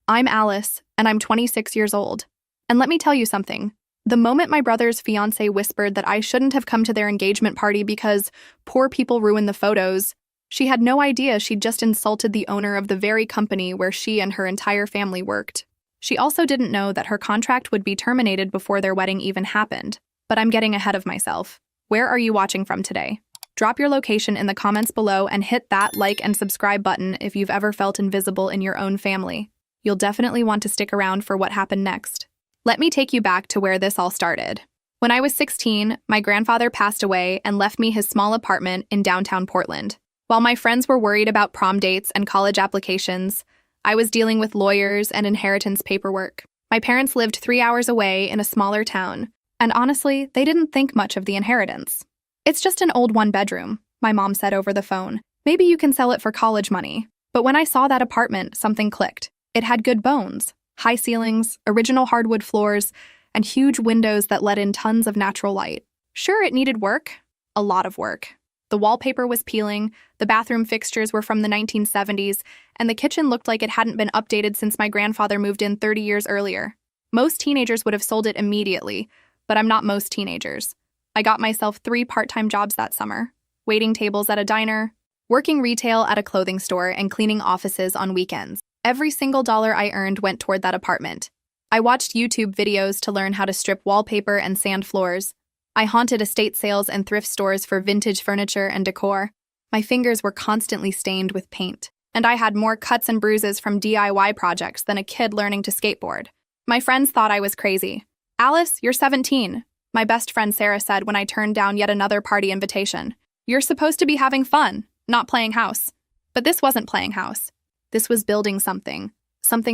I'm Alice, and I'm 26 years old. And let me tell you something. The moment my brother's fiancé whispered that I shouldn't have come to their engagement party because poor people ruin the photos, she had no idea she'd just insulted the owner of the very company where she and her entire family worked. She also didn't know that her contract would be terminated before their wedding even happened. But I'm getting ahead of myself. Where are you watching from today? Drop your location in the comments below and hit that like and subscribe button if you've ever felt invisible in your own family. You'll definitely want to stick around for what happened next. Let me take you back to where this all started. When I was 16, my grandfather passed away and left me his small apartment in downtown Portland. While my friends were worried about prom dates and college applications, I was dealing with lawyers and inheritance paperwork. My parents lived 3 hours away in a smaller town, and honestly, they didn't think much of the inheritance. "It's just an old one-bedroom," my mom said over the phone. "Maybe you can sell it for college money." But when I saw that apartment, something clicked. It had good bones, high ceilings, original hardwood floors, and huge windows that let in tons of natural light. Sure, it needed work. A lot of work. The wallpaper was peeling, the bathroom fixtures were from the 1970s, and the kitchen looked like it hadn't been updated since my grandfather moved in 30 years earlier. Most teenagers would have sold it immediately, but I'm not most teenagers. I got myself 3 part-time jobs that summer: waiting tables at a diner, working retail at a clothing store, and cleaning offices on weekends. Every single dollar I earned went toward that apartment. I watched YouTube videos to learn how to strip wallpaper and sand floors. I haunted estate sales and thrift stores for vintage furniture and decor. My fingers were constantly stained with paint, and I had more cuts and bruises from DIY projects than a kid learning to skateboard. My friends thought I was crazy. "Alice, you're 17, my best friend Sarah said when I turned down yet another party invitation. "You're supposed to be having fun, not playing house." But this wasn't playing house. This was building something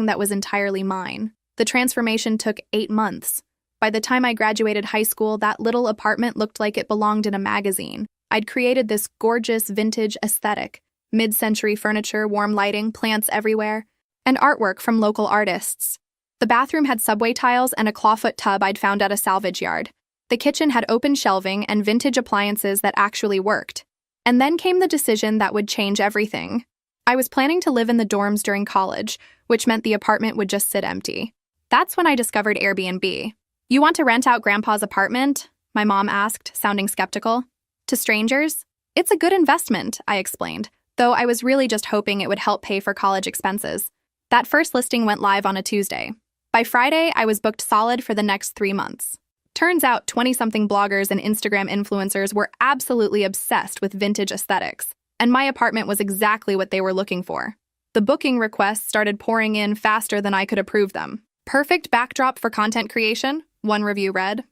that was entirely mine. The transformation took 8 months. By the time I graduated high school, that little apartment looked like it belonged in a magazine. I'd created this gorgeous vintage aesthetic: mid-century furniture, warm lighting, plants everywhere, and artwork from local artists. The bathroom had subway tiles and a clawfoot tub I'd found at a salvage yard. The kitchen had open shelving and vintage appliances that actually worked. And then came the decision that would change everything. I was planning to live in the dorms during college, which meant the apartment would just sit empty. That's when I discovered Airbnb. "You want to rent out Grandpa's apartment?" my mom asked, sounding skeptical. "To strangers? It's a good investment," I explained, though I was really just hoping it would help pay for college expenses. That first listing went live on a Tuesday. By Friday, I was booked solid for the next 3 months. Turns out 20-something bloggers and Instagram influencers were absolutely obsessed with vintage aesthetics, and my apartment was exactly what they were looking for. The booking requests started pouring in faster than I could approve them. "Perfect backdrop for content creation," one review read.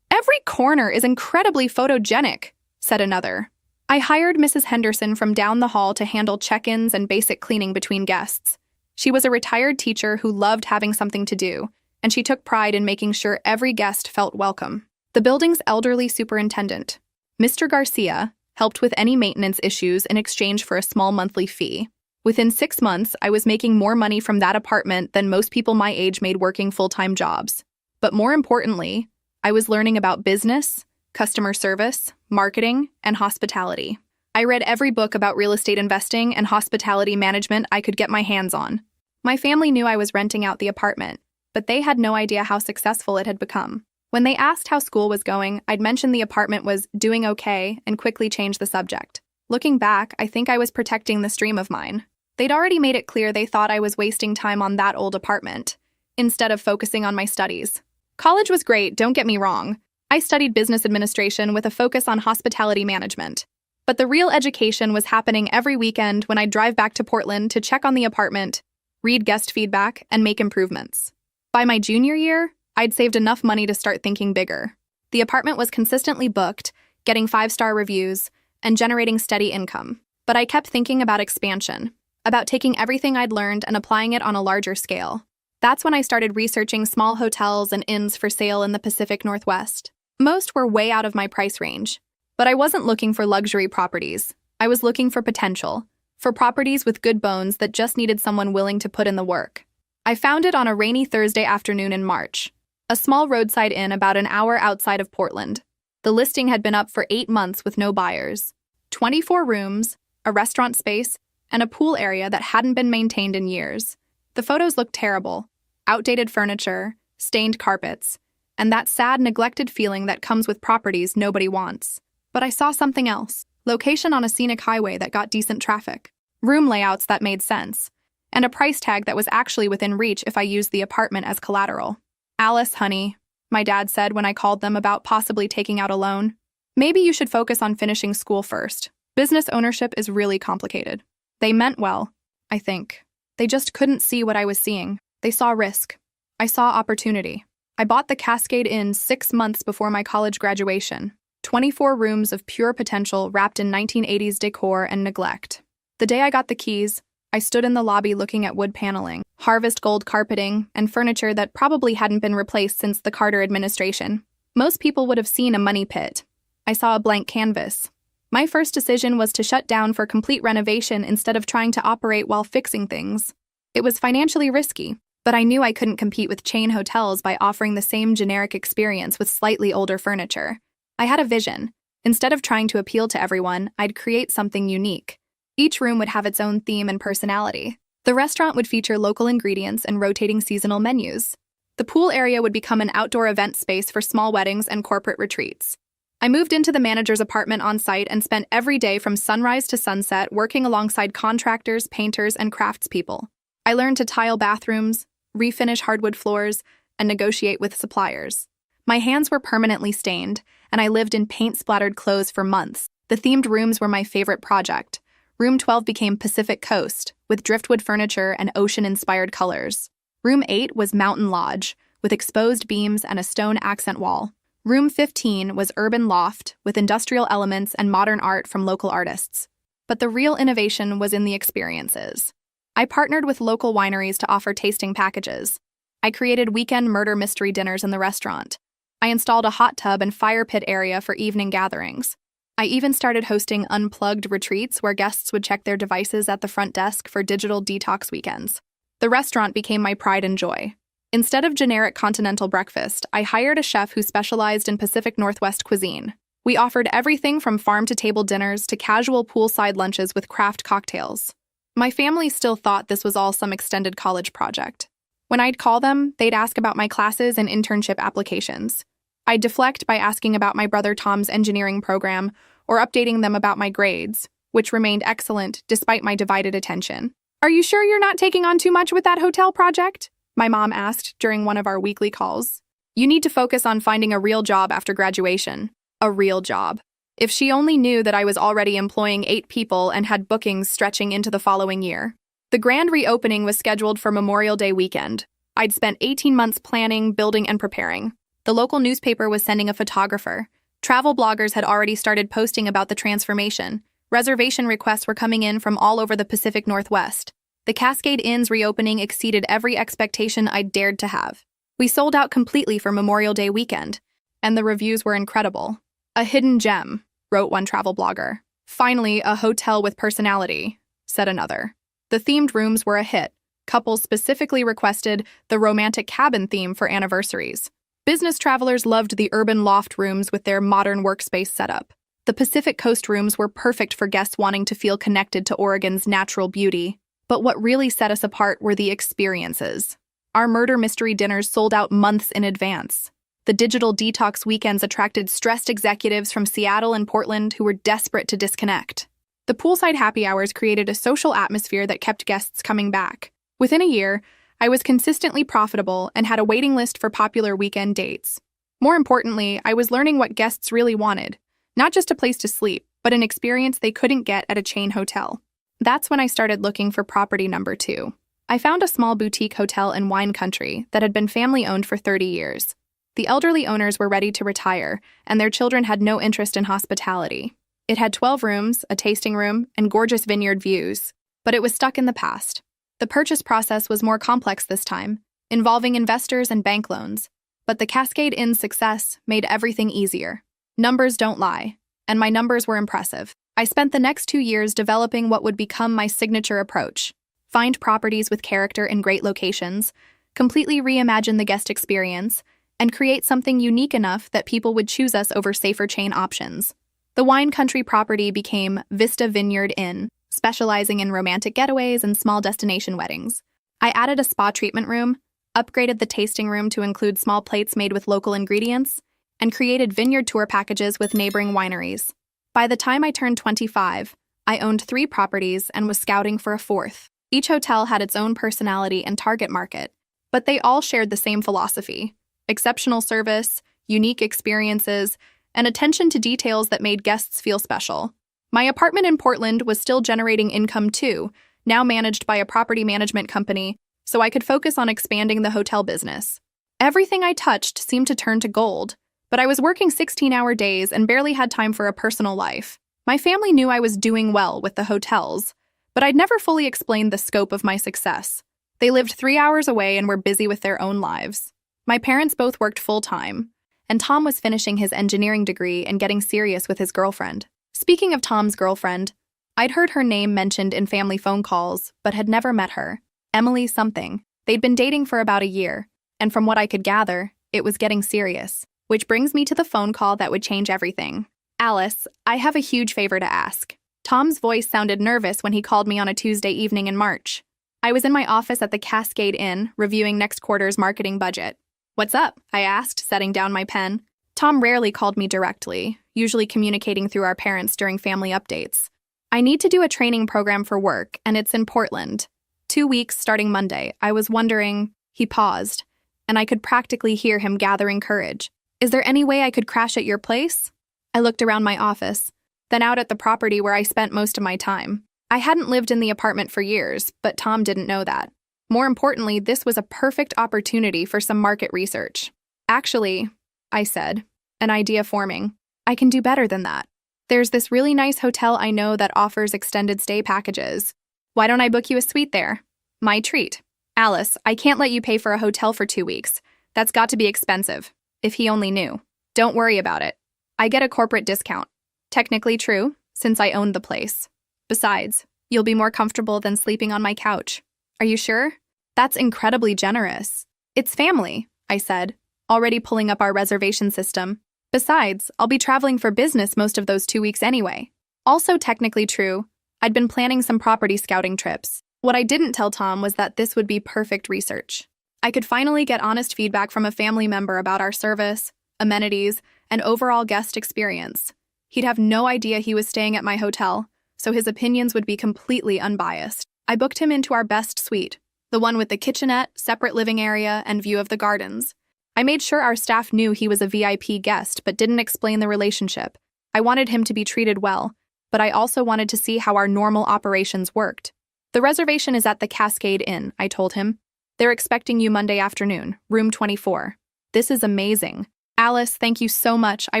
"Every corner is incredibly photogenic," said another. I hired Mrs. Henderson from down the hall to handle check-ins and basic cleaning between guests. She was a retired teacher who loved having something to do, and she took pride in making sure every guest felt welcome. The building's elderly superintendent, Mr. Garcia, helped with any maintenance issues in exchange for a small monthly fee. Within 6 months, I was making more money from that apartment than most people my age made working full-time jobs. But more importantly, I was learning about business, customer service, marketing, and hospitality. I read every book about real estate investing and hospitality management I could get my hands on. My family knew I was renting out the apartment, but they had no idea how successful it had become. When they asked how school was going, I'd mention the apartment was doing okay and quickly change the subject. Looking back, I think I was protecting this dream of mine. They'd already made it clear they thought I was wasting time on that old apartment, instead of focusing on my studies. College was great, don't get me wrong. I studied business administration with a focus on hospitality management. But the real education was happening every weekend when I'd drive back to Portland to check on the apartment, read guest feedback, and make improvements. By my junior year, I'd saved enough money to start thinking bigger. The apartment was consistently booked, getting 5-star reviews, and generating steady income. But I kept thinking about expansion, about taking everything I'd learned and applying it on a larger scale. That's when I started researching small hotels and inns for sale in the Pacific Northwest. Most were way out of my price range. But I wasn't looking for luxury properties. I was looking for potential, for properties with good bones that just needed someone willing to put in the work. I found it on a rainy Thursday afternoon in March, a small roadside inn about an hour outside of Portland. The listing had been up for 8 months with no buyers. 24 rooms, a restaurant space, and a pool area that hadn't been maintained in years. The photos looked terrible: outdated furniture, stained carpets, and that sad, neglected feeling that comes with properties nobody wants. But I saw something else: location on a scenic highway that got decent traffic, room layouts that made sense, and a price tag that was actually within reach if I used the apartment as collateral. "Alice, honey," my dad said when I called them about possibly taking out a loan, "maybe you should focus on finishing school first. Business ownership is really complicated." They meant well, I think. They just couldn't see what I was seeing. They saw risk. I saw opportunity. I bought the Cascade Inn 6 months before my college graduation. 24 rooms of pure potential wrapped in 1980s decor and neglect. The day I got the keys, I stood in the lobby looking at wood paneling, harvest gold carpeting, and furniture that probably hadn't been replaced since the Carter administration. Most people would have seen a money pit. I saw a blank canvas. My first decision was to shut down for complete renovation instead of trying to operate while fixing things. It was financially risky, but I knew I couldn't compete with chain hotels by offering the same generic experience with slightly older furniture. I had a vision. Instead of trying to appeal to everyone, I'd create something unique. Each room would have its own theme and personality. The restaurant would feature local ingredients and rotating seasonal menus. The pool area would become an outdoor event space for small weddings and corporate retreats. I moved into the manager's apartment on site and spent every day from sunrise to sunset working alongside contractors, painters, and craftspeople. I learned to tile bathrooms, refinish hardwood floors, and negotiate with suppliers. My hands were permanently stained, and I lived in paint-splattered clothes for months. The themed rooms were my favorite project. Room 12 became Pacific Coast, with driftwood furniture and ocean-inspired colors. Room 8 was Mountain Lodge, with exposed beams and a stone accent wall. Room 15 was Urban Loft, with industrial elements and modern art from local artists. But the real innovation was in the experiences. I partnered with local wineries to offer tasting packages. I created weekend murder mystery dinners in the restaurant. I installed a hot tub and fire pit area for evening gatherings. I even started hosting unplugged retreats where guests would check their devices at the front desk for digital detox weekends. The restaurant became my pride and joy. Instead of generic continental breakfast, I hired a chef who specialized in Pacific Northwest cuisine. We offered everything from farm-to-table dinners to casual poolside lunches with craft cocktails. My family still thought this was all some extended college project. When I'd call them, they'd ask about my classes and internship applications. I'd deflect by asking about my brother Tom's engineering program or updating them about my grades, which remained excellent despite my divided attention. "Are you sure you're not taking on too much with that hotel project?" my mom asked during one of our weekly calls. "You need to focus on finding a real job after graduation." A real job. If she only knew that I was already employing 8 people and had bookings stretching into the following year. The grand reopening was scheduled for Memorial Day weekend. I'd spent 18 months planning, building, and preparing. The local newspaper was sending a photographer. Travel bloggers had already started posting about the transformation. Reservation requests were coming in from all over the Pacific Northwest. The Cascade Inn's reopening exceeded every expectation I'd dared to have. We sold out completely for Memorial Day weekend, and the reviews were incredible. "A hidden gem," wrote one travel blogger. "Finally, a hotel with personality," said another. The themed rooms were a hit. Couples specifically requested the romantic cabin theme for anniversaries. Business travelers loved the urban loft rooms with their modern workspace setup. The Pacific Coast rooms were perfect for guests wanting to feel connected to Oregon's natural beauty. But what really set us apart were the experiences. Our murder mystery dinners sold out months in advance. The digital detox weekends attracted stressed executives from Seattle and Portland who were desperate to disconnect. The poolside happy hours created a social atmosphere that kept guests coming back. Within a year, I was consistently profitable and had a waiting list for popular weekend dates. More importantly, I was learning what guests really wanted. Not just a place to sleep, but an experience they couldn't get at a chain hotel. That's when I started looking for property number 2. I found a small boutique hotel in wine country that had been family-owned for 30 years. The elderly owners were ready to retire, and their children had no interest in hospitality. It had 12 rooms, a tasting room, and gorgeous vineyard views, but it was stuck in the past. The purchase process was more complex this time, involving investors and bank loans, but the Cascade Inn's success made everything easier. Numbers don't lie, and my numbers were impressive. I spent the next 2 years developing what would become my signature approach. Find properties with character in great locations, completely reimagine the guest experience, and create something unique enough that people would choose us over safer chain options. The wine country property became Vista Vineyard Inn, specializing in romantic getaways and small destination weddings. I added a spa treatment room, upgraded the tasting room to include small plates made with local ingredients, and created vineyard tour packages with neighboring wineries. By the time I turned 25, I owned 3 properties and was scouting for a 4th. Each hotel had its own personality and target market, but they all shared the same philosophy: exceptional service, unique experiences, and attention to details that made guests feel special. My apartment in Portland was still generating income too, now managed by a property management company, so I could focus on expanding the hotel business. Everything I touched seemed to turn to gold, but I was working 16-hour days and barely had time for a personal life. My family knew I was doing well with the hotels, but I'd never fully explained the scope of my success. They lived 3 hours away and were busy with their own lives. My parents both worked full-time, and Tom was finishing his engineering degree and getting serious with his girlfriend. Speaking of Tom's girlfriend, I'd heard her name mentioned in family phone calls, but had never met her. Emily something. They'd been dating for about a year, and from what I could gather, it was getting serious. Which brings me to the phone call that would change everything. Alice, I have a huge favor to ask. Tom's voice sounded nervous when he called me on a Tuesday evening in March. I was in my office at the Cascade Inn, reviewing next quarter's marketing budget. What's up? I asked, setting down my pen. Tom rarely called me directly, usually communicating through our parents during family updates. I need to do a training program for work, and it's in Portland. 2 weeks starting Monday. I was wondering. He paused, and I could practically hear him gathering courage. Is there any way I could crash at your place? I looked around my office, then out at the property where I spent most of my time. I hadn't lived in the apartment for years, but Tom didn't know that. More importantly, this was a perfect opportunity for some market research. Actually, I said, an idea forming. I can do better than that. There's this really nice hotel I know that offers extended stay packages. Why don't I book you a suite there? My treat. Alice, I can't let you pay for a hotel for 2 weeks. That's got to be expensive. If he only knew. Don't worry about it. I get a corporate discount. Technically true, since I owned the place. Besides, you'll be more comfortable than sleeping on my couch. Are you sure? That's incredibly generous. It's family, I said, already pulling up our reservation system. Besides, I'll be traveling for business most of those 2 weeks anyway. Also technically true, I'd been planning some property scouting trips. What I didn't tell Tom was that this would be perfect research. I could finally get honest feedback from a family member about our service, amenities, and overall guest experience. He'd have no idea he was staying at my hotel, so his opinions would be completely unbiased. I booked him into our best suite, the one with the kitchenette, separate living area, and view of the gardens. I made sure our staff knew he was a VIP guest but didn't explain the relationship. I wanted him to be treated well, but I also wanted to see how our normal operations worked. The reservation is at the Cascade Inn, I told him. They're expecting you Monday afternoon, room 24. This is amazing. Alice, thank you so much. I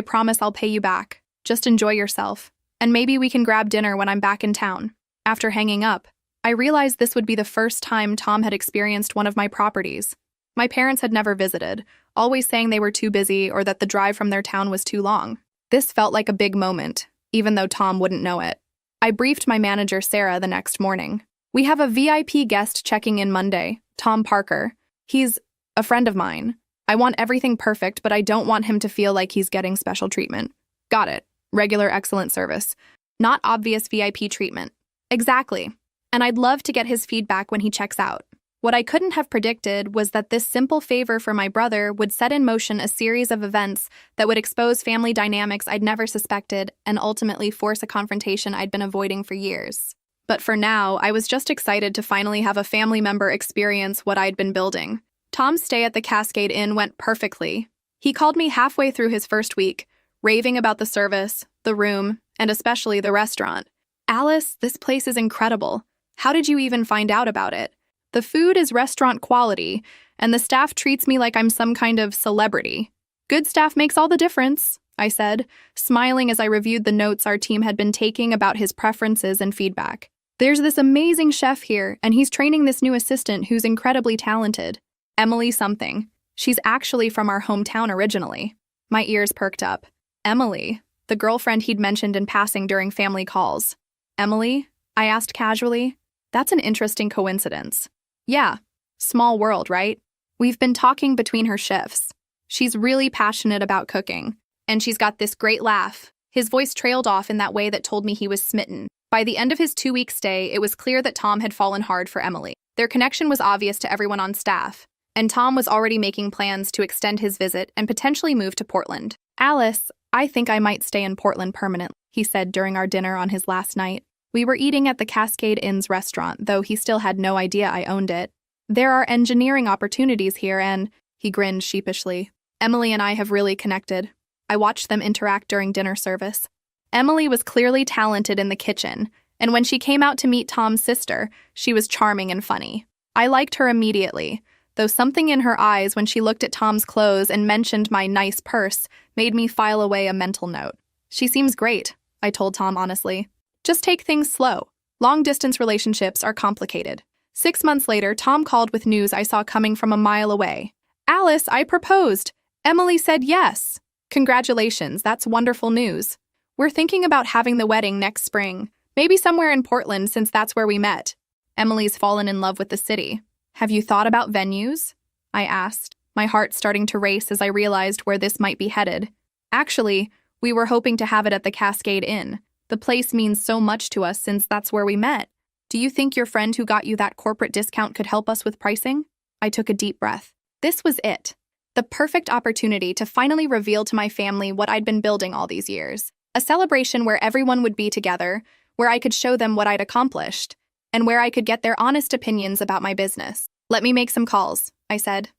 promise I'll pay you back. Just enjoy yourself. And maybe we can grab dinner when I'm back in town. After hanging up, I realized this would be the first time Tom had experienced one of my properties. My parents had never visited, always saying they were too busy or that the drive from their town was too long. This felt like a big moment, even though Tom wouldn't know it. I briefed my manager, Sarah, the next morning. We have a VIP guest checking in Monday, Tom Parker. He's a friend of mine. I want everything perfect, but I don't want him to feel like he's getting special treatment. Got it. Regular excellent service. Not obvious VIP treatment. Exactly. And I'd love to get his feedback when he checks out. What I couldn't have predicted was that this simple favor for my brother would set in motion a series of events that would expose family dynamics I'd never suspected and ultimately force a confrontation I'd been avoiding for years. But for now, I was just excited to finally have a family member experience what I'd been building. Tom's stay at the Cascade Inn went perfectly. He called me halfway through his first week, raving about the service, the room, and especially the restaurant. Alice, this place is incredible. How did you even find out about it? The food is restaurant quality, and the staff treats me like I'm some kind of celebrity. Good staff makes all the difference, I said, smiling as I reviewed the notes our team had been taking about his preferences and feedback. There's this amazing chef here, and he's training this new assistant who's incredibly talented. Emily something. She's actually from our hometown originally. My ears perked up. Emily, the girlfriend he'd mentioned in passing during family calls. Emily? I asked casually. That's an interesting coincidence. Yeah, small world, right? We've been talking between her shifts. She's really passionate about cooking, and she's got this great laugh. His voice trailed off in that way that told me he was smitten. By the end of his 2-week stay, it was clear that Tom had fallen hard for Emily. Their connection was obvious to everyone on staff, and Tom was already making plans to extend his visit and potentially move to Portland. "Alice, I think I might stay in Portland permanently," he said during our dinner on his last night. We were eating at the Cascade Inn's restaurant, though he still had no idea I owned it. "There are engineering opportunities here and," he grinned sheepishly, "Emily and I have really connected." I watched them interact during dinner service. Emily was clearly talented in the kitchen, and when she came out to meet Tom's sister, she was charming and funny. I liked her immediately, though something in her eyes when she looked at Tom's clothes and mentioned my nice purse made me file away a mental note. "She seems great," I told Tom honestly. "Just take things slow. Long-distance relationships are complicated." 6 months later, Tom called with news I saw coming from a mile away. "Alice, I proposed. Emily said yes." "Congratulations, that's wonderful news. We're thinking about having the wedding next spring, maybe somewhere in Portland since that's where we met. Emily's fallen in love with the city." "Have you thought about venues?" I asked, my heart starting to race as I realized where this might be headed. "Actually, we were hoping to have it at the Cascade Inn. The place means so much to us since that's where we met. Do you think your friend who got you that corporate discount could help us with pricing?" I took a deep breath. This was it. The perfect opportunity to finally reveal to my family what I'd been building all these years. A celebration where everyone would be together, where I could show them what I'd accomplished, and where I could get their honest opinions about my business. "Let me make some calls," I said.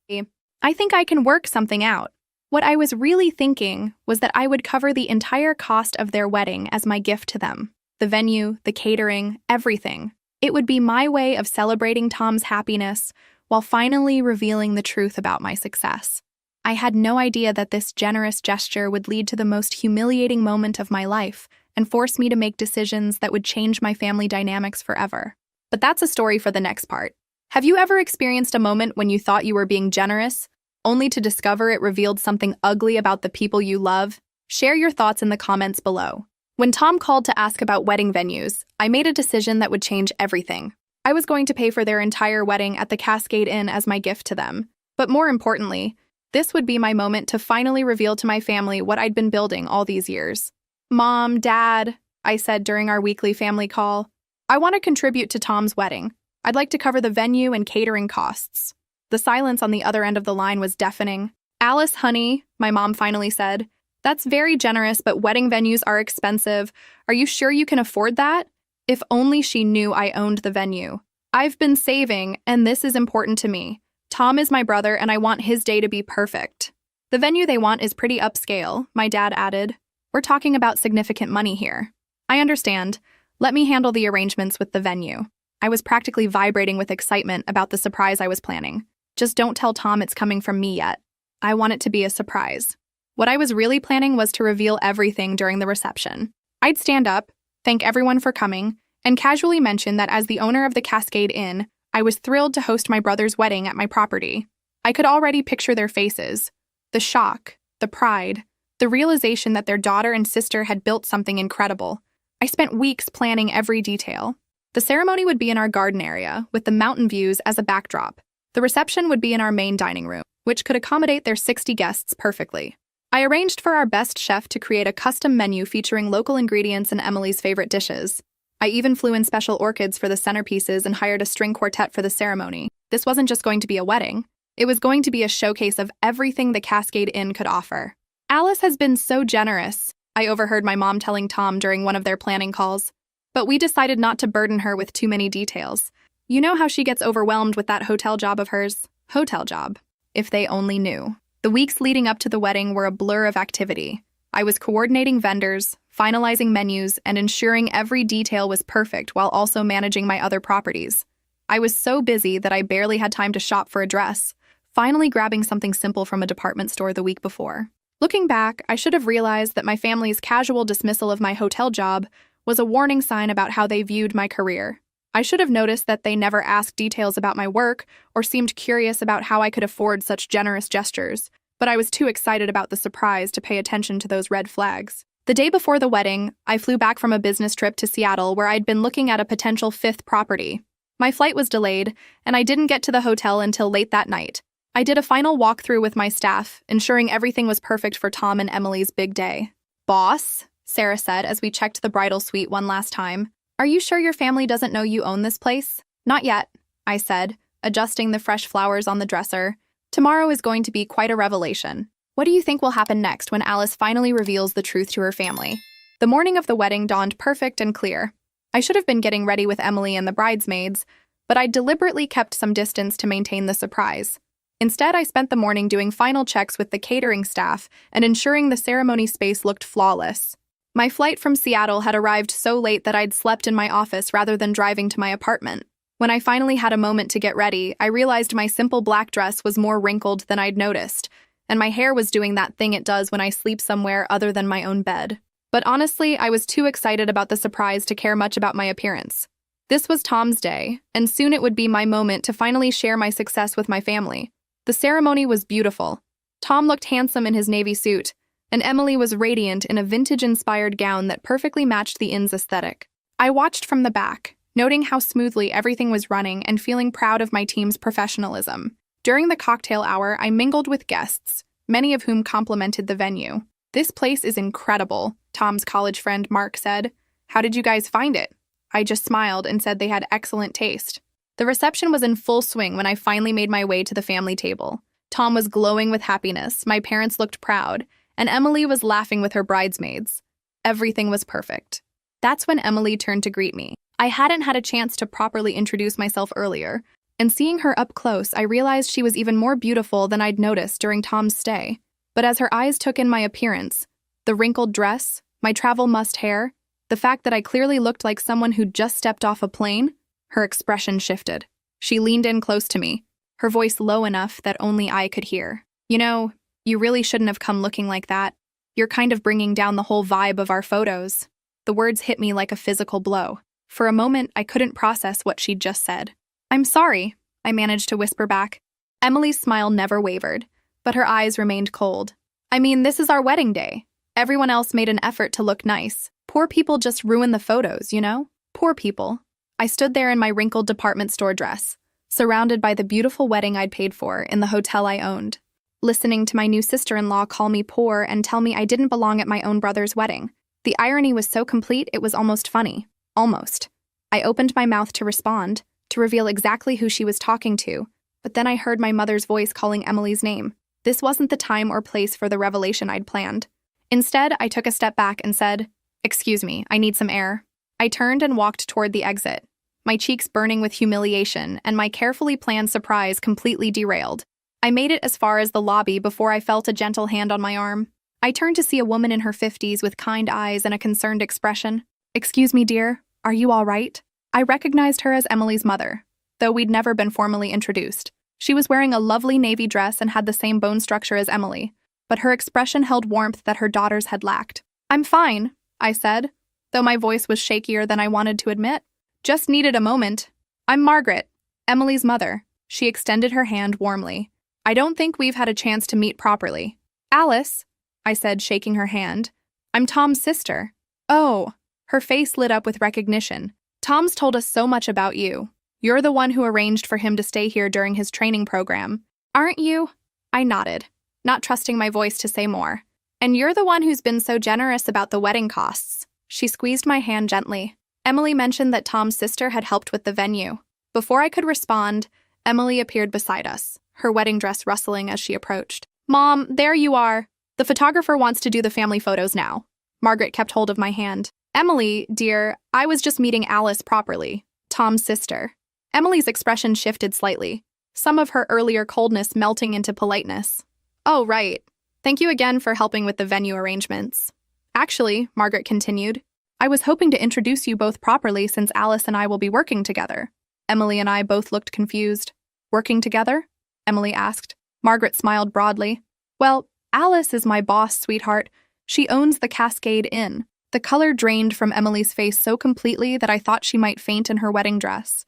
"I think I can work something out." What I was really thinking was that I would cover the entire cost of their wedding as my gift to them. The venue, the catering, everything. It would be my way of celebrating Tom's happiness while finally revealing the truth about my success. I had no idea that this generous gesture would lead to the most humiliating moment of my life and force me to make decisions that would change my family dynamics forever. But that's a story for the next part. Have you ever experienced a moment when you thought you were being generous, only to discover it revealed something ugly about the people you love? Share your thoughts in the comments below. When Tom called to ask about wedding venues, I made a decision that would change everything. I was going to pay for their entire wedding at the Cascade Inn as my gift to them. But more importantly, this would be my moment to finally reveal to my family what I'd been building all these years. "Mom, Dad," I said during our weekly family call, "I want to contribute to Tom's wedding. I'd like to cover the venue and catering costs." The silence on the other end of the line was deafening. "Alice, honey," my mom finally said, "that's very generous, but wedding venues are expensive. Are you sure you can afford that?" If only she knew I owned the venue. "I've been saving, and this is important to me. Tom is my brother, and I want his day to be perfect." "The venue they want is pretty upscale," my dad added. "We're talking about significant money here." "I understand. Let me handle the arrangements with the venue." I was practically vibrating with excitement about the surprise I was planning. "Just don't tell Tom it's coming from me yet. I want it to be a surprise." What I was really planning was to reveal everything during the reception. I'd stand up, thank everyone for coming, and casually mention that as the owner of the Cascade Inn, I was thrilled to host my brother's wedding at my property. I could already picture their faces. The shock, the pride, the realization that their daughter and sister had built something incredible. I spent weeks planning every detail. The ceremony would be in our garden area, with the mountain views as a backdrop. The reception would be in our main dining room, which could accommodate their 60 guests perfectly. I arranged for our best chef to create a custom menu featuring local ingredients and Emily's favorite dishes. I even flew in special orchids for the centerpieces and hired a string quartet for the ceremony. This wasn't just going to be a wedding. It was going to be a showcase of everything the Cascade Inn could offer. "Alice has been so generous," I overheard my mom telling Tom during one of their planning calls. But we decided not to burden her with too many details. You know how she gets overwhelmed with that hotel job of hers? Hotel job. If they only knew. The weeks leading up to the wedding were a blur of activity. I was coordinating vendors, finalizing menus, and ensuring every detail was perfect while also managing my other properties. I was so busy that I barely had time to shop for a dress, finally grabbing something simple from a department store the week before. Looking back, I should have realized that my family's casual dismissal of my hotel job was a warning sign about how they viewed my career. I should have noticed that they never asked details about my work or seemed curious about how I could afford such generous gestures, but I was too excited about the surprise to pay attention to those red flags. The day before the wedding, I flew back from a business trip to Seattle where I'd been looking at a potential 5th property. My flight was delayed, and I didn't get to the hotel until late that night. I did a final walkthrough with my staff, ensuring everything was perfect for Tom and Emily's big day. "Boss," Sarah said as we checked the bridal suite one last time, "are you sure your family doesn't know you own this place?" "Not yet. I said, adjusting the fresh flowers on the dresser. Tomorrow is going to be quite a revelation. What do you think will happen next when Alice finally reveals the truth to her family? The morning of the wedding dawned perfect and clear. I should have been getting ready with Emily and the bridesmaids, but I deliberately kept some distance to maintain the surprise. Instead, I spent the morning doing final checks with the catering staff and ensuring the ceremony space looked flawless. My flight from Seattle had arrived so late that I'd slept in my office rather than driving to my apartment. When I finally had a moment to get ready, I realized my simple black dress was more wrinkled than I'd noticed, and my hair was doing that thing it does when I sleep somewhere other than my own bed. But honestly, I was too excited about the surprise to care much about my appearance. This was Tom's day, and soon it would be my moment to finally share my success with my family. The ceremony was beautiful. Tom looked handsome in his navy suit, and Emily was radiant in a vintage-inspired gown that perfectly matched the inn's aesthetic. I watched from the back, noting how smoothly everything was running and feeling proud of my team's professionalism. During the cocktail hour, I mingled with guests, many of whom complimented the venue. "This place is incredible," Tom's college friend Mark said. "How did you guys find it?" I just smiled and said they had excellent taste. The reception was in full swing when I finally made my way to the family table. Tom was glowing with happiness, my parents looked proud, and Emily was laughing with her bridesmaids. Everything was perfect. That's when Emily turned to greet me. I hadn't had a chance to properly introduce myself earlier, and seeing her up close, I realized she was even more beautiful than I'd noticed during Tom's stay. But as her eyes took in my appearance, the wrinkled dress, my travel must hair, the fact that I clearly looked like someone who'd just stepped off a plane, her expression shifted. She leaned in close to me, her voice low enough that only I could hear. "You know, you really shouldn't have come looking like that. You're kind of bringing down the whole vibe of our photos." The words hit me like a physical blow. For a moment, I couldn't process what she'd just said. "I'm sorry," I managed to whisper back. Emily's smile never wavered, but her eyes remained cold. "I mean, this is our wedding day. Everyone else made an effort to look nice. Poor people just ruin the photos, you know? Poor people." I stood there in my wrinkled department store dress, surrounded by the beautiful wedding I'd paid for in the hotel I owned, listening to my new sister-in-law call me poor and tell me I didn't belong at my own brother's wedding. The irony was so complete it was almost funny. Almost. I opened my mouth to respond, to reveal exactly who she was talking to, but then I heard my mother's voice calling Emily's name. This wasn't the time or place for the revelation I'd planned. Instead, I took a step back and said, "Excuse me, I need some air." I turned and walked toward the exit, my cheeks burning with humiliation and my carefully planned surprise completely derailed. I made it as far as the lobby before I felt a gentle hand on my arm. I turned to see a woman in her 50s with kind eyes and a concerned expression. "Excuse me, dear, are you all right?" I recognized her as Emily's mother, though we'd never been formally introduced. She was wearing a lovely navy dress and had the same bone structure as Emily, but her expression held warmth that her daughters had lacked. "I'm fine," I said, though my voice was shakier than I wanted to admit. "Just needed a moment. I'm Margaret, Emily's mother." She extended her hand warmly. "I don't think we've had a chance to meet properly." "Alice," I said, shaking her hand. "I'm Tom's sister." "Oh." Her face lit up with recognition. "Tom's told us so much about you. You're the one who arranged for him to stay here during his training program. Aren't you?" I nodded, not trusting my voice to say more. "And you're the one who's been so generous about the wedding costs." She squeezed my hand gently. Emily mentioned that Tom's sister had helped with the venue. Before I could respond, Emily appeared beside us, her wedding dress rustling as she approached. "Mom, there you are. The photographer wants to do the family photos now." Margaret kept hold of my hand. "Emily, dear, I was just meeting Alice properly, Tom's sister." Emily's expression shifted slightly, some of her earlier coldness melting into politeness. "Oh, right. Thank you again for helping with the venue arrangements. Actually," Margaret continued, "I was hoping to introduce you both properly since Alice and I will be working together." Emily and I both looked confused. "Working together?" Emily asked. Margaret smiled broadly. "Well, Alice is my boss, sweetheart. She owns the Cascade Inn." The color drained from Emily's face so completely that I thought she might faint in her wedding dress.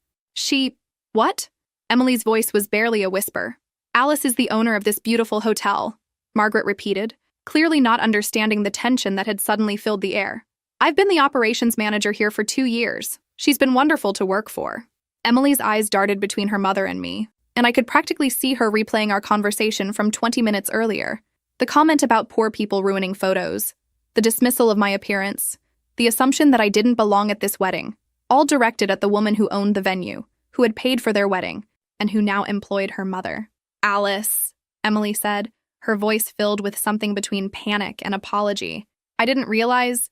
What?" Emily's voice was barely a whisper. "Alice is the owner of this beautiful hotel," Margaret repeated, clearly not understanding the tension that had suddenly filled the air. "I've been the operations manager here for 2 years. She's been wonderful to work for." Emily's eyes darted between her mother and me, and I could practically see her replaying our conversation from 20 minutes earlier. The comment about poor people ruining photos, the dismissal of my appearance, the assumption that I didn't belong at this wedding, all directed at the woman who owned the venue, who had paid for their wedding, and who now employed her mother. Alice, Emily said, her voice filled with something between panic and apology. I didn't realize.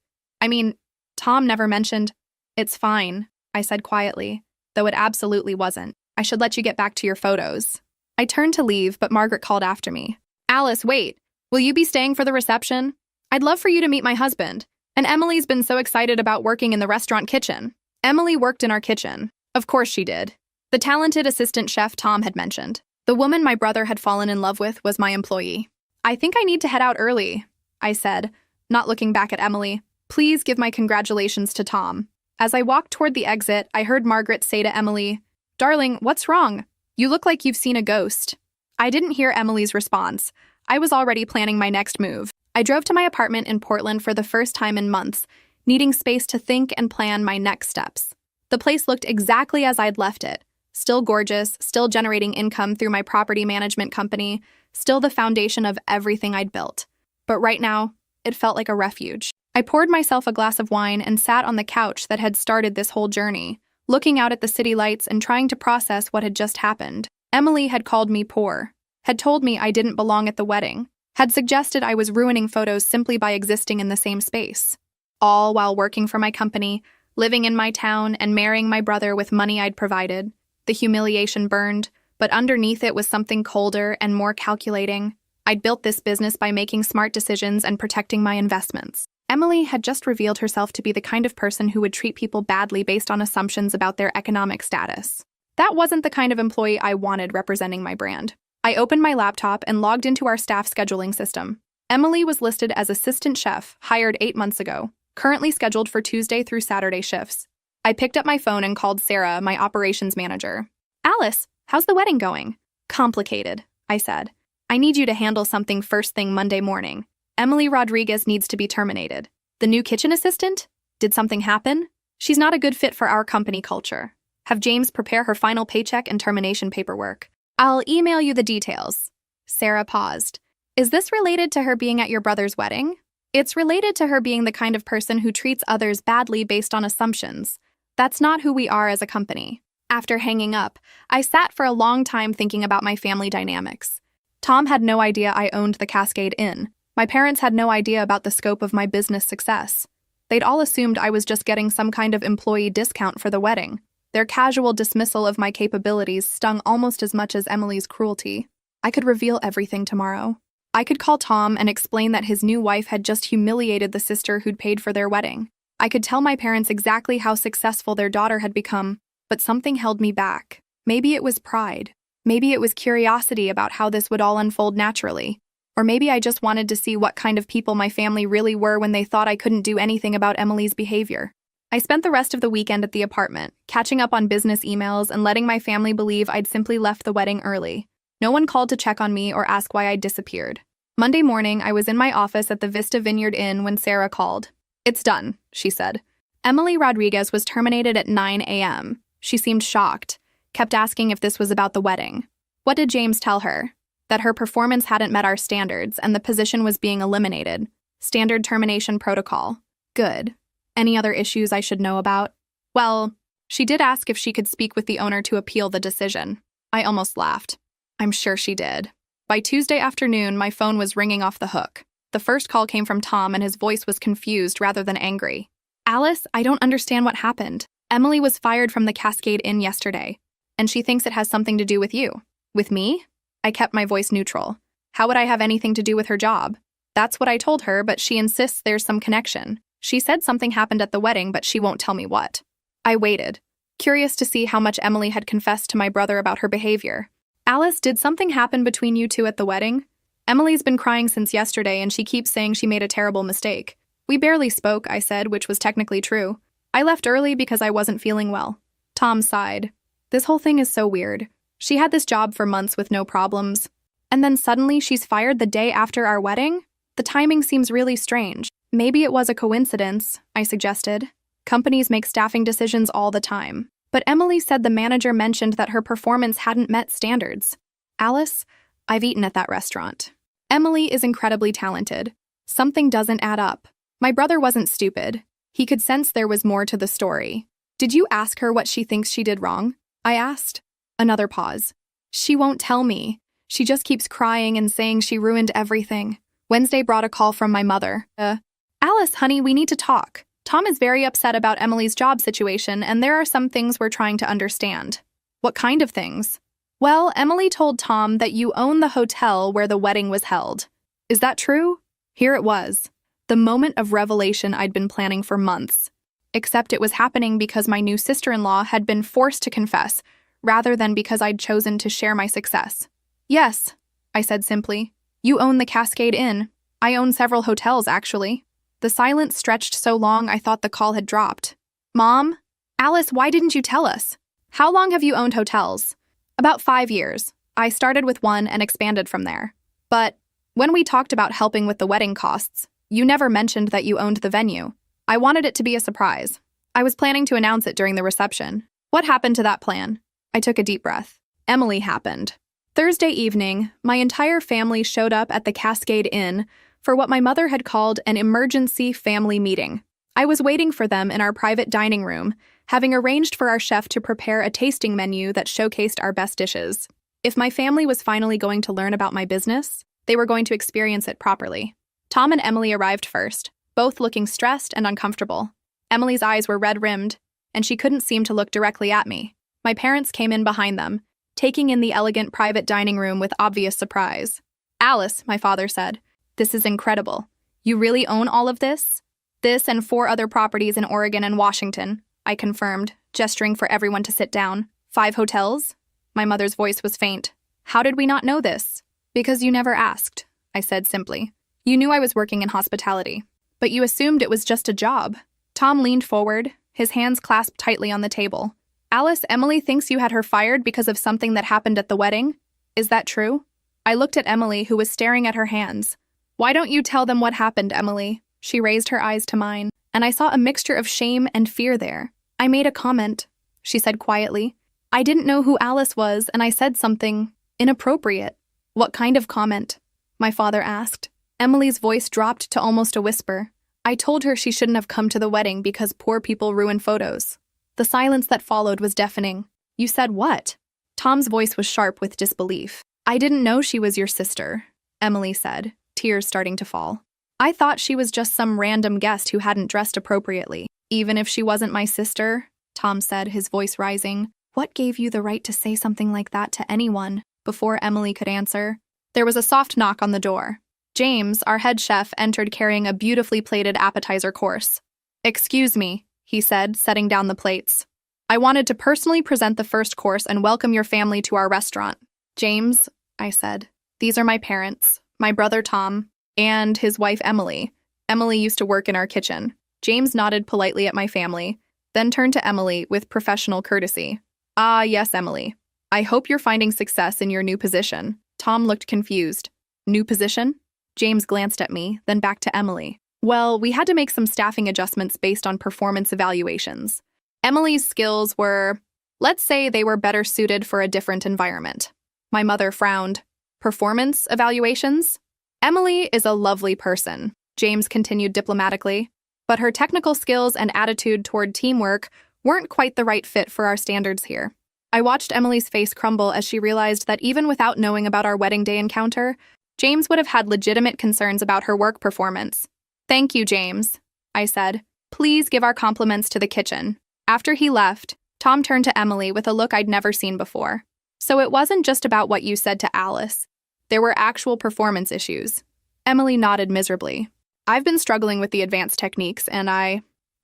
Tom never mentioned. It's fine, I said quietly, though it absolutely wasn't. I should let you get back to your photos. I turned to leave, but Margaret called after me. Alice, wait. Will you be staying for the reception? I'd love for you to meet my husband. And Emily's been so excited about working in the restaurant kitchen. Emily worked in our kitchen. Of course she did. The talented assistant chef Tom had mentioned. The woman my brother had fallen in love with was my employee. I think I need to head out early, I said, not looking back at Emily. Please give my congratulations to Tom. As I walked toward the exit, I heard Margaret say to Emily, Darling, what's wrong? You look like you've seen a ghost. I didn't hear Emily's response. I was already planning my next move. I drove to my apartment in Portland for the first time in months, needing space to think and plan my next steps. The place looked exactly as I'd left it. Still gorgeous, still generating income through my property management company, still the foundation of everything I'd built. But right now, it felt like a refuge. I poured myself a glass of wine and sat on the couch that had started this whole journey, looking out at the city lights and trying to process what had just happened. Emily had called me poor, had told me I didn't belong at the wedding, had suggested I was ruining photos simply by existing in the same space. All while working for my company, living in my town, and marrying my brother with money I'd provided. The humiliation burned, but underneath it was something colder and more calculating. I'd built this business by making smart decisions and protecting my investments. Emily had just revealed herself to be the kind of person who would treat people badly based on assumptions about their economic status. That wasn't the kind of employee I wanted representing my brand. I opened my laptop and logged into our staff scheduling system. Emily was listed as assistant chef, hired 8 months ago, currently scheduled for Tuesday through Saturday shifts. I picked up my phone and called Sarah, my operations manager. Alice, how's the wedding going? Complicated, I said. I need you to handle something first thing Monday morning. Emily Rodriguez needs to be terminated. The new kitchen assistant? Did something happen? She's not a good fit for our company culture. Have James prepare her final paycheck and termination paperwork. I'll email you the details. Sarah paused. Is this related to her being at your brother's wedding? It's related to her being the kind of person who treats others badly based on assumptions. That's not who we are as a company. After hanging up, I sat for a long time thinking about my family dynamics. Tom had no idea I owned the Cascade Inn. My parents had no idea about the scope of my business success. They'd all assumed I was just getting some kind of employee discount for the wedding. Their casual dismissal of my capabilities stung almost as much as Emily's cruelty. I could reveal everything tomorrow. I could call Tom and explain that his new wife had just humiliated the sister who'd paid for their wedding. I could tell my parents exactly how successful their daughter had become, but something held me back. Maybe it was pride. Maybe it was curiosity about how this would all unfold naturally. Or maybe I just wanted to see what kind of people my family really were when they thought I couldn't do anything about Emily's behavior. I spent the rest of the weekend at the apartment, catching up on business emails and letting my family believe I'd simply left the wedding early. No one called to check on me or ask why I'd disappeared. Monday morning, I was in my office at the Vista Vineyard Inn when Sarah called. It's done, she said. Emily Rodriguez was terminated at 9 a.m. She seemed shocked, kept asking if this was about the wedding. What did James tell her? That her performance hadn't met our standards and the position was being eliminated. Standard termination protocol. Good. Any other issues I should know about? Well, she did ask if she could speak with the owner to appeal the decision. I almost laughed. I'm sure she did. By Tuesday afternoon, my phone was ringing off the hook. The first call came from Tom and his voice was confused rather than angry. Alice, I don't understand what happened. Emily was fired from the Cascade Inn yesterday, and she thinks it has something to do with you. With me? I kept my voice neutral. How would I have anything to do with her job? That's what I told her, but she insists there's some connection. She said something happened at the wedding, but she won't tell me what. I waited, curious to see how much Emily had confessed to my brother about her behavior. Alice, did something happen between you two at the wedding? Emily's been crying since yesterday, and she keeps saying she made a terrible mistake. We barely spoke, I said, which was technically true. I left early because I wasn't feeling well. Tom sighed. This whole thing is so weird. She had this job for months with no problems. And then suddenly she's fired the day after our wedding? The timing seems really strange. Maybe it was a coincidence, I suggested. Companies make staffing decisions all the time. But Emily said the manager mentioned that her performance hadn't met standards. Alice, I've eaten at that restaurant. Emily is incredibly talented. Something doesn't add up. My brother wasn't stupid. He could sense there was more to the story. Did you ask her what she thinks she did wrong? I asked. Another pause. She won't tell me. She just keeps crying and saying she ruined everything. Wednesday brought a call from my mother. Alice, honey, we need to talk. Tom is very upset about Emily's job situation, and there are some things we're trying to understand. What kind of things? Well, Emily told Tom that you own the hotel where the wedding was held. Is that true? Here it was. The moment of revelation I'd been planning for months. Except it was happening because my new sister-in-law had been forced to confess, rather than because I'd chosen to share my success. Yes, I said simply. You own the Cascade Inn. I own several hotels, actually. The silence stretched so long I thought the call had dropped. Mom? Alice, why didn't you tell us? How long have you owned hotels? About 5 years. I started with one and expanded from there. But when we talked about helping with the wedding costs, you never mentioned that you owned the venue. I wanted it to be a surprise. I was planning to announce it during the reception. What happened to that plan? I took a deep breath. Emily happened. Thursday evening, my entire family showed up at the Cascade Inn for what my mother had called an emergency family meeting. I was waiting for them in our private dining room, having arranged for our chef to prepare a tasting menu that showcased our best dishes. If my family was finally going to learn about my business, they were going to experience it properly. Tom and Emily arrived first, both looking stressed and uncomfortable. Emily's eyes were red-rimmed, and she couldn't seem to look directly at me. My parents came in behind them, taking in the elegant private dining room with obvious surprise. Alice, my father said, this is incredible. You really own all of this? This and 4 other properties in Oregon and Washington, I confirmed, gesturing for everyone to sit down. 5 hotels? My mother's voice was faint. How did we not know this? Because you never asked, I said simply. You knew I was working in hospitality, but you assumed it was just a job. Tom leaned forward, his hands clasped tightly on the table. Alice, Emily thinks you had her fired because of something that happened at the wedding? Is that true? I looked at Emily, who was staring at her hands. Why don't you tell them what happened, Emily? She raised her eyes to mine, and I saw a mixture of shame and fear there. I made a comment, she said quietly. I didn't know who Alice was, and I said something inappropriate. What kind of comment? My father asked. Emily's voice dropped to almost a whisper. I told her she shouldn't have come to the wedding because poor people ruin photos. The silence that followed was deafening. You said what? Tom's voice was sharp with disbelief. I didn't know she was your sister, Emily said, tears starting to fall. I thought she was just some random guest who hadn't dressed appropriately. Even if she wasn't my sister, Tom said, his voice rising. What gave you the right to say something like that to anyone? Before Emily could answer, there was a soft knock on the door. James, our head chef, entered carrying a beautifully plated appetizer course. Excuse me, he said, setting down the plates. I wanted to personally present the first course and welcome your family to our restaurant. James, I said, these are my parents, my brother Tom, and his wife Emily. Emily used to work in our kitchen. James nodded politely at my family, then turned to Emily with professional courtesy. Ah, yes, Emily. I hope you're finding success in your new position. Tom looked confused. New position? James glanced at me, then back to Emily. Well, we had to make some staffing adjustments based on performance evaluations. Emily's skills were, let's say they were better suited for a different environment. My mother frowned. Performance evaluations? Emily is a lovely person, James continued diplomatically, but her technical skills and attitude toward teamwork weren't quite the right fit for our standards here. I watched Emily's face crumble as she realized that even without knowing about our wedding day encounter, James would have had legitimate concerns about her work performance. Thank you, James, I said. Please give our compliments to the kitchen. After he left, Tom turned to Emily with a look I'd never seen before. So it wasn't just about what you said to Alice. There were actual performance issues. Emily nodded miserably. I've been struggling with the advanced techniques, and I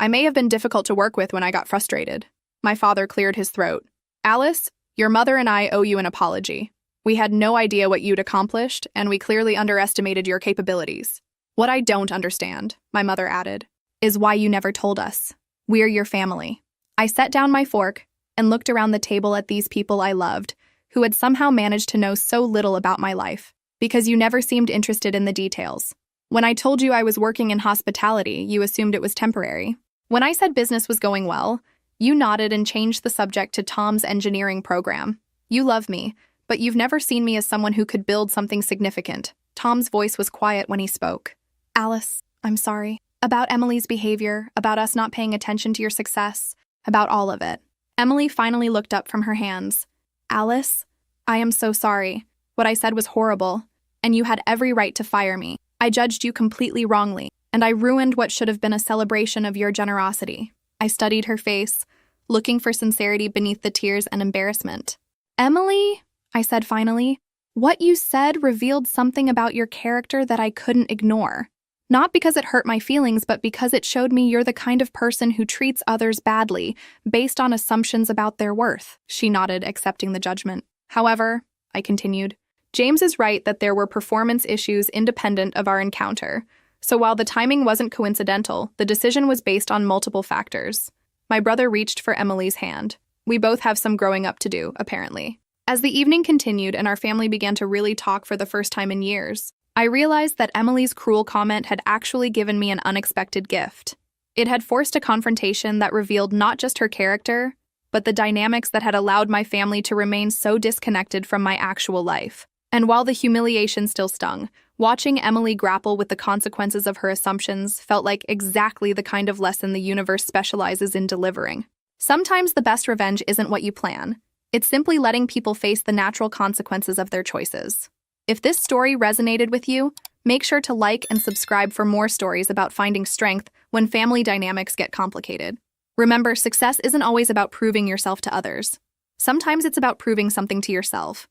may have been difficult to work with when I got frustrated. My father cleared his throat. Alice, your mother and I owe you an apology. We had no idea what you'd accomplished, and we clearly underestimated your capabilities. What I don't understand, my mother added, is why you never told us. We're your family. I set down my fork and looked around the table at these people I loved, who had somehow managed to know so little about my life, because you never seemed interested in the details. When I told you I was working in hospitality, you assumed it was temporary. When I said business was going well, you nodded and changed the subject to Tom's engineering program. You love me, but you've never seen me as someone who could build something significant. Tom's voice was quiet when he spoke. Alice, I'm sorry. About Emily's behavior, about us not paying attention to your success, about all of it. Emily finally looked up from her hands. Alice, I am so sorry. What I said was horrible, and you had every right to fire me. I judged you completely wrongly, and I ruined what should have been a celebration of your generosity. I studied her face, looking for sincerity beneath the tears and embarrassment. Emily, I said finally, what you said revealed something about your character that I couldn't ignore. Not because it hurt my feelings, but because it showed me you're the kind of person who treats others badly, based on assumptions about their worth. She nodded, accepting the judgment. However, I continued, James is right that there were performance issues independent of our encounter. So while the timing wasn't coincidental, the decision was based on multiple factors. My brother reached for Emily's hand. We both have some growing up to do, apparently. As the evening continued and our family began to really talk for the first time in years, I realized that Emily's cruel comment had actually given me an unexpected gift. It had forced a confrontation that revealed not just her character, but the dynamics that had allowed my family to remain so disconnected from my actual life. And while the humiliation still stung, watching Emily grapple with the consequences of her assumptions felt like exactly the kind of lesson the universe specializes in delivering. Sometimes the best revenge isn't what you plan. It's simply letting people face the natural consequences of their choices. If this story resonated with you, make sure to like and subscribe for more stories about finding strength when family dynamics get complicated. Remember, success isn't always about proving yourself to others. Sometimes it's about proving something to yourself.